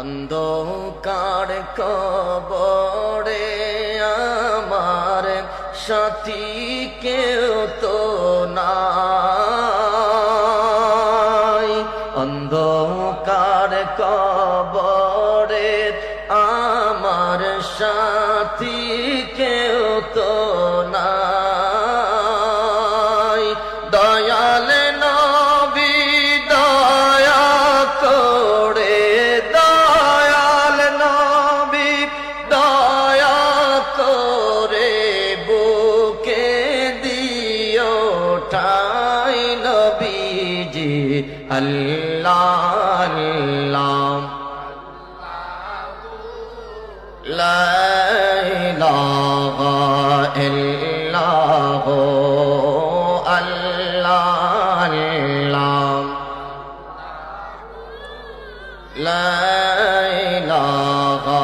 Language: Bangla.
অন্ধকার কবরে আমার সাথী কেউ তো নাই। অন্ধকার কবরে আমার সাথী কেউ তো নাই। দয়াল নবী দয়া করে, দয়াল নবী দয়া করে বুকে দিও ঠাই। নবীজি আল্লাহ আল্লাহ লা ইলাহা ইল্লাল্লাহ আল্লাহ আল্লাহ লা